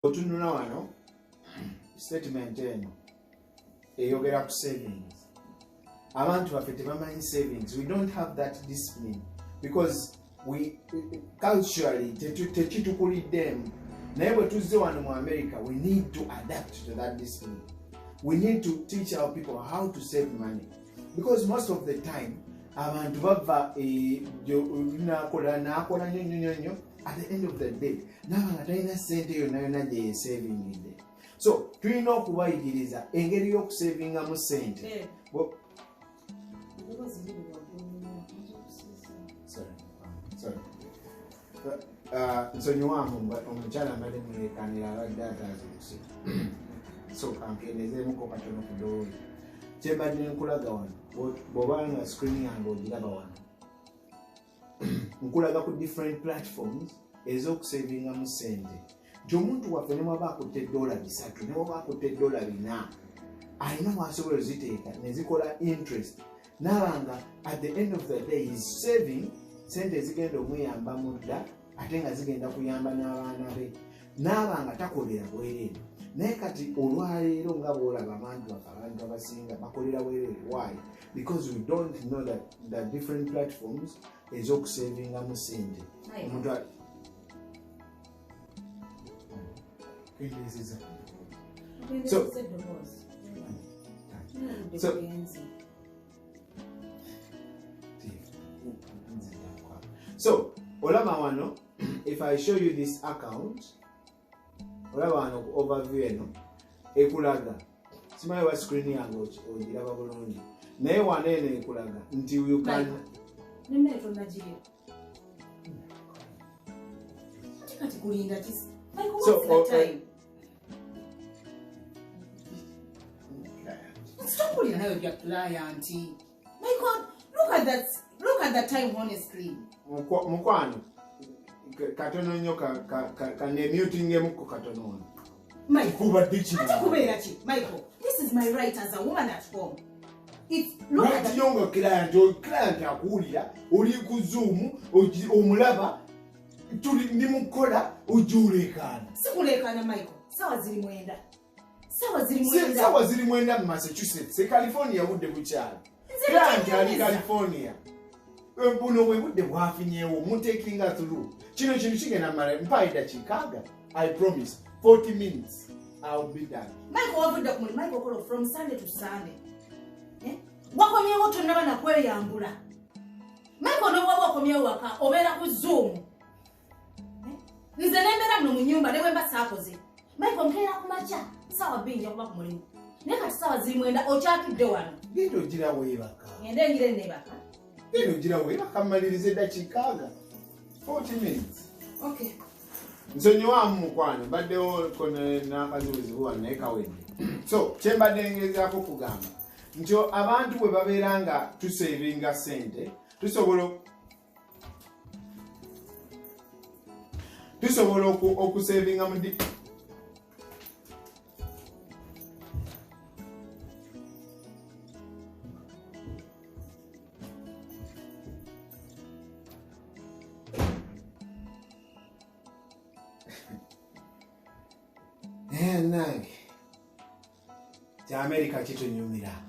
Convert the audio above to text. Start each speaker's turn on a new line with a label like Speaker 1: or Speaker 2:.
Speaker 1: Otunula wano statement eno eyogera ku savings. Abantu baffe tebamanyi savings. We don't have that discipline because we culturally tekitukuliddemu. Naye bwe tuzze wano mu America, we need to adapt to that discipline. We need to teach our people how to save money because most of the time abantu bava nakola nnyo at the end of the day n'abanga talina ssente yonna gye yesavingidde. So tulina okubayigiriza engeri y'okusavingamu ssente. Nsonyiwamu omukyala mbadde mulekanira abadde ataazuukusi so kankendezeemuko katono ku ddowoozi kyembadde nkulaga wano bw'oba nga screen yange ogiraba wano nkulaga ku different platforms ez'okusavingamu ssente nti omuntu waffe ne waba akutte $3 ne waba akutte $4 alina wasobola oziteeka ne zikola interest n'abanga at the end of the day is saving ssente ezigenda omuyamba mudda ate nga zigenda kuyamba n'abaana be n'abanga takolera bwereere. Naye kati olwaleero nga bw'olaba abantu abasinga bakolera bwereere. Why? Because we don't know that the different platforms ez'okusavingamu ssente. Omuntu so olaba wano, if I show you this account, olaba wano ku overview eno ekulaga simanyi wa screen yange ogiraba bulungi naye wano eno ekulaga nti you can
Speaker 2: stop pulling out your client. My God, look at that time on the screen.
Speaker 1: Mukwano katono nnyo kanemutingemu ko katono ono.
Speaker 2: Michael, this is my right as a woman at home. Look at the
Speaker 1: young client akuwulira oli ku Zoom omulaba tuli ndi mukola ojulekana.
Speaker 2: Sikulekana Michael. Sawa ziri mwenda
Speaker 1: mu Massachusetts, California budde bukyali. Client ali California. Buno bwe budde bwafinyeewo mutekinga through. Kino kintu kigenda mala mpaida kikaga. I promise 40 minutes I'll be done.
Speaker 2: Michael wavudde ku mulimu Michael from Sunday to Sunday. Wakomyewo tonnaba nakweyambula. Michael ne waba wakomyewo waka obeera ku Zoom. Nze nembeera muno mu nyumba ne bwemba saakoze. Michael nkeera ku makya sawa binja kuba ku mulimu. Naye kati sawa ziri mwenda okyatudde wano.
Speaker 1: Genda ogira weebaka.
Speaker 2: Ngende ngire nebaka.
Speaker 1: Genda ogira weebaka mmalirize eddakiika 40 minutes.
Speaker 2: Okay.
Speaker 1: Nsonyiwamu mukwano baddewo n'akazibuzibu wano naye kawedde. So kyembadde ngezaako kugamba nti abantu bwe babeera nga tusavinga ssente tusobola okusavinga mu nange kya America kitunyumira